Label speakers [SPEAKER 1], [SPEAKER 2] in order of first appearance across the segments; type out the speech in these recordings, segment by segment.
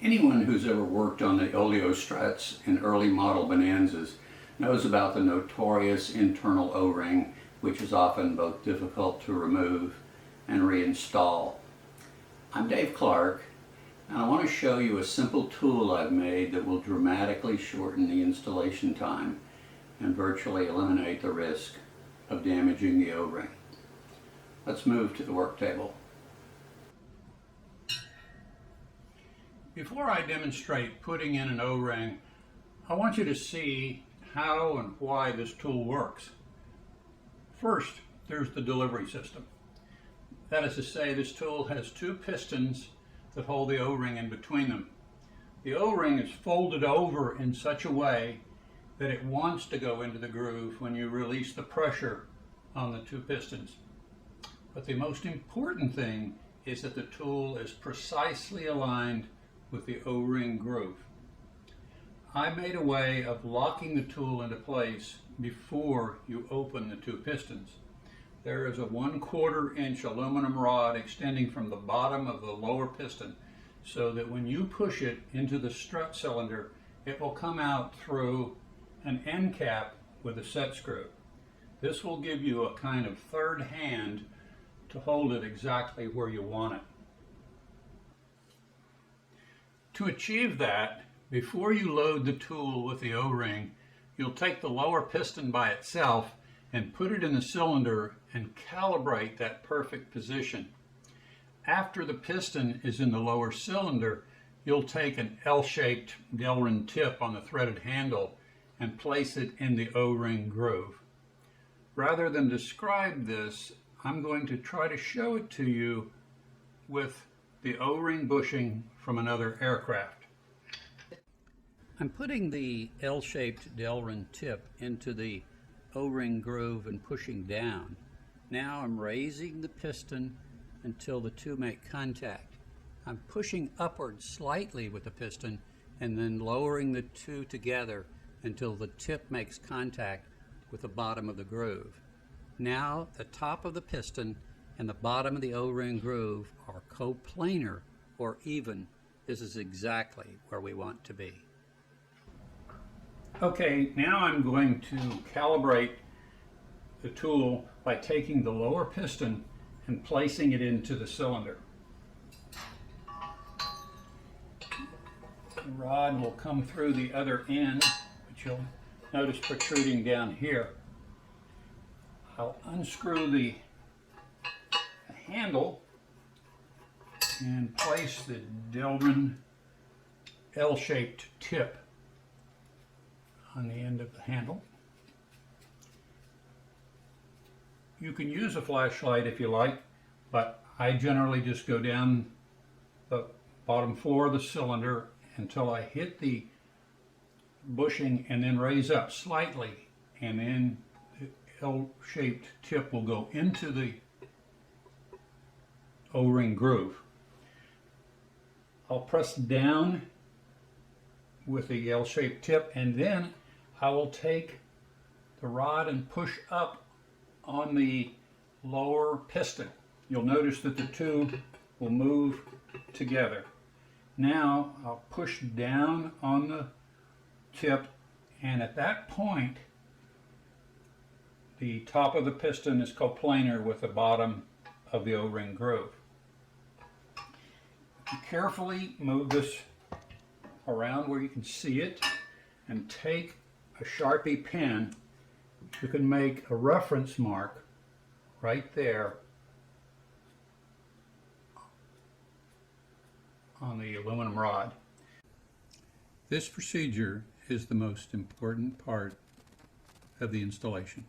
[SPEAKER 1] Anyone who's ever worked on the oleo struts in early model Bonanzas knows about the notorious internal O-ring, which is often both difficult to remove and reinstall. I'm Dave Clark, and I want to show you a simple tool I've made that will dramatically shorten the installation time and virtually eliminate the risk of damaging the O-ring. Let's move to the work table. Before I demonstrate putting in an O-ring, I want you to see how and why this tool works. First, there's the delivery system. That is to say, this tool has two pistons that hold the O-ring in between them. The O-ring is folded over in such a way that it wants to go into the groove when you release the pressure on the two pistons. But the most important thing is that the tool is precisely aligned with the O-ring groove. I made a way of locking the tool into place before you open the two pistons. There is a 1/4 inch aluminum rod extending from the bottom of the lower piston so that when you push it into the strut cylinder, it will come out through an end cap with a set screw. This will give you a kind of third hand to hold it exactly where you want it. To achieve that, before you load the tool with the O-ring, you'll take the lower piston by itself and put it in the cylinder and calibrate that perfect position. After the piston is in the lower cylinder, you'll take an L-shaped Delrin tip on the threaded handle and place it in the O-ring groove. Rather than describe this, I'm going to try to show it to you with the O-ring bushing from another aircraft. I'm putting the L-shaped Delrin tip into the O-ring groove and pushing down. Now I'm raising the piston until the two make contact. I'm pushing upward slightly with the piston and then lowering the two together until the tip makes contact with the bottom of the groove. Now the top of the piston and the bottom of the O-ring groove are coplanar or even. This is exactly where we want to be. Okay, now I'm going to calibrate the tool by taking the lower piston and placing it into the cylinder. The rod will come through the other end, which you'll notice protruding down here. I'll unscrew the handle and place the Delrin L-shaped tip on the end of the handle. You can use a flashlight if you like, but I generally just go down the bottom floor of the cylinder until I hit the bushing and then raise up slightly, and then the L-shaped tip will go into the O-ring groove. I'll press down with the L-shaped tip, and then I will take the rod and push up on the lower piston. You'll notice that the two will move together. Now I'll push down on the tip, and at that point the top of the piston is coplanar with the bottom of the O-ring groove. You carefully move this around where you can see it and take a Sharpie pen. You can make a reference mark right there on the aluminum rod. This procedure is the most important part of the installation.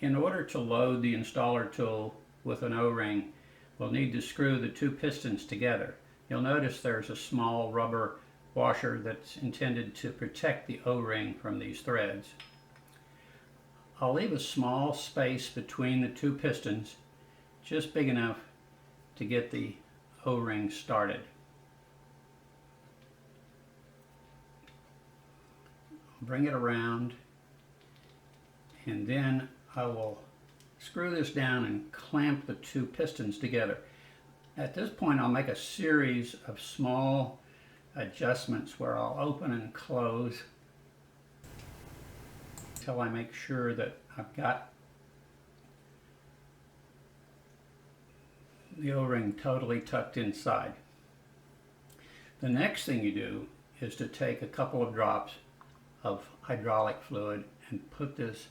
[SPEAKER 1] In order to load the installer tool with an O-ring, we'll need to screw the two pistons together. You'll notice there's a small rubber washer that's intended to protect the O-ring from these threads. I'll leave a small space between the two pistons, just big enough to get the O-ring started. Bring it around, and then I will screw this down and clamp the two pistons together. At this point, I'll make a series of small adjustments where I'll open and close until I make sure that I've got the O-ring totally tucked inside. The next thing you do is to take a couple of drops of hydraulic fluid and put this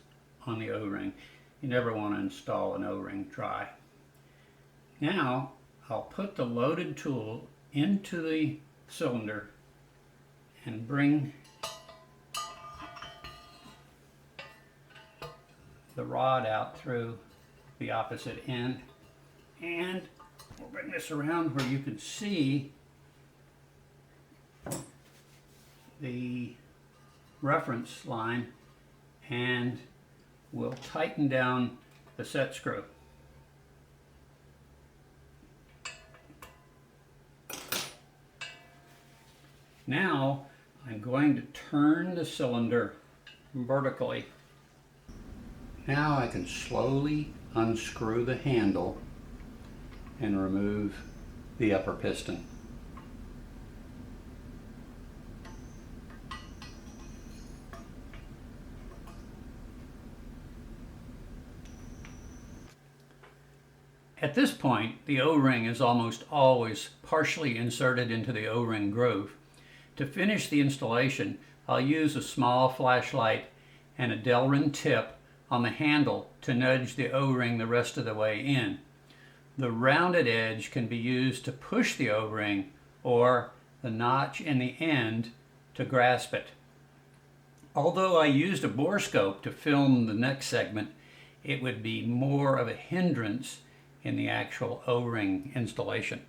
[SPEAKER 1] on the O-ring. You never want to install an O-ring dry. Now I'll put the loaded tool into the cylinder and bring the rod out through the opposite end, and we'll bring this around where you can see the reference line, and we'll tighten down the set screw. Now I'm going to turn the cylinder vertically. Now I can slowly unscrew the handle and remove the upper piston. At this point, the O-ring is almost always partially inserted into the O-ring groove. To finish the installation, I'll use a small flashlight and a Delrin tip on the handle to nudge the O-ring the rest of the way in. The rounded edge can be used to push the O-ring, or the notch in the end to grasp it. Although I used a borescope to film the neck segment, it would be more of a hindrance in the actual O-ring installation.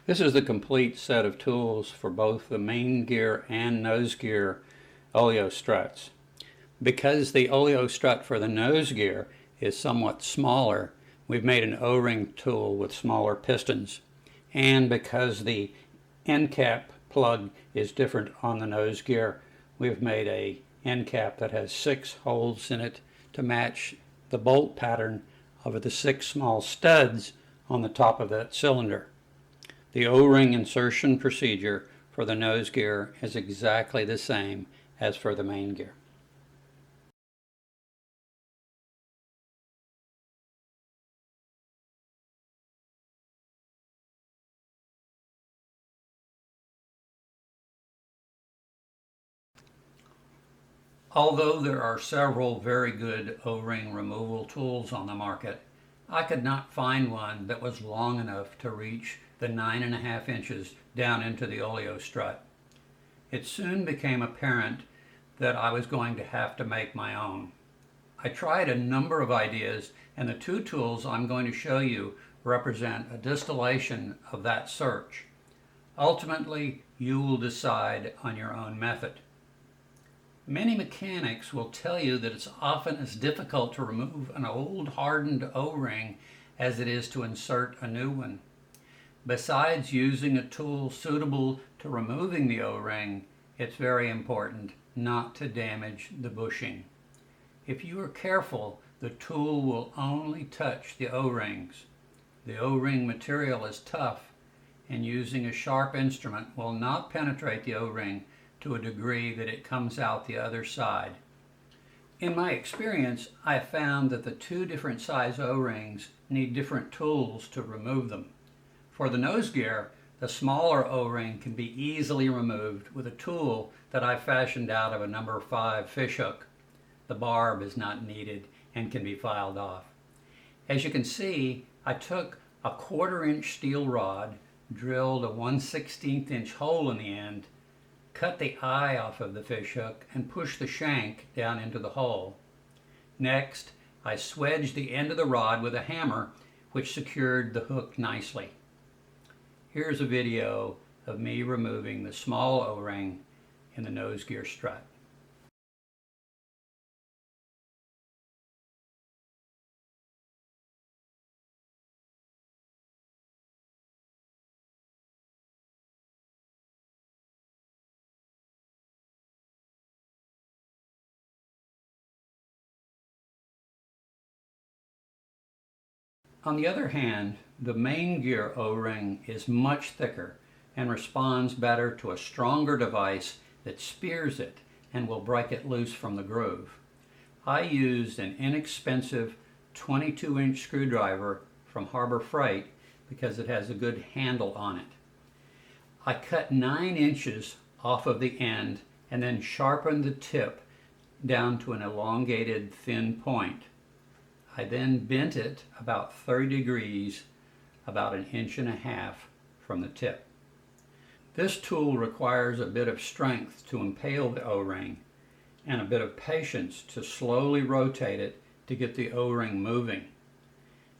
[SPEAKER 1] This is the complete set of tools for both the main gear and nose gear oleo struts. Because the oleo strut for the nose gear is somewhat smaller, we've made an O-ring tool with smaller pistons. And because the end cap plug is different on the nose gear, we've made a end cap that has 6 holes in it to match the bolt pattern of the 6 small studs on the top of that cylinder. The O-ring insertion procedure for the nose gear is exactly the same as for the main gear. Although there are several very good O-ring removal tools on the market, I could not find one that was long enough to reach the 9.5 inches down into the oleo strut. It soon became apparent that I was going to have to make my own. I tried a number of ideas, and the 2 tools I'm going to show you represent a distillation of that search. Ultimately, you will decide on your own method. Many mechanics will tell you that it's often as difficult to remove an old hardened O-ring as it is to insert a new one. Besides using a tool suitable to removing the O-ring, it's very important not to damage the bushing. If you are careful, the tool will only touch the O-rings. The O-ring material is tough, and using a sharp instrument will not penetrate the O-ring to a degree that it comes out the other side. In my experience, I found that the two different size O-rings need different tools to remove them. For the nose gear, the smaller O-ring can be easily removed with a tool that I fashioned out of a number 5 fish hook. The barb is not needed and can be filed off. As you can see, I took a 1/4 inch steel rod, drilled a 1/16 inch hole in the end, cut the eye off of the fish hook, and pushed the shank down into the hole. Next, I swedged the end of the rod with a hammer, which secured the hook nicely. Here's a video of me removing the small O-ring in the nose gear strut. On the other hand, the main gear O-ring is much thicker and responds better to a stronger device that spears it and will break it loose from the groove. I used an inexpensive 22-inch screwdriver from Harbor Freight because it has a good handle on it. I cut 9 inches off of the end and then sharpened the tip down to an elongated thin point. I then bent it about 30 degrees, about 1.5 inches from the tip. This tool requires a bit of strength to impale the O-ring and a bit of patience to slowly rotate it to get the O-ring moving.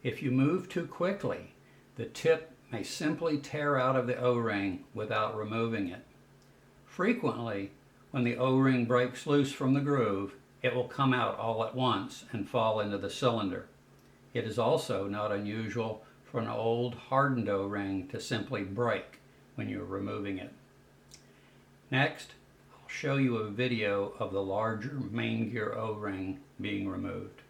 [SPEAKER 1] If you move too quickly, the tip may simply tear out of the O-ring without removing it. Frequently, when the O-ring breaks loose from the groove, it will come out all at once and fall into the cylinder. It is also not unusual for an old hardened O-ring to simply break when you're removing it. Next, I'll show you a video of the larger main gear O-ring being removed.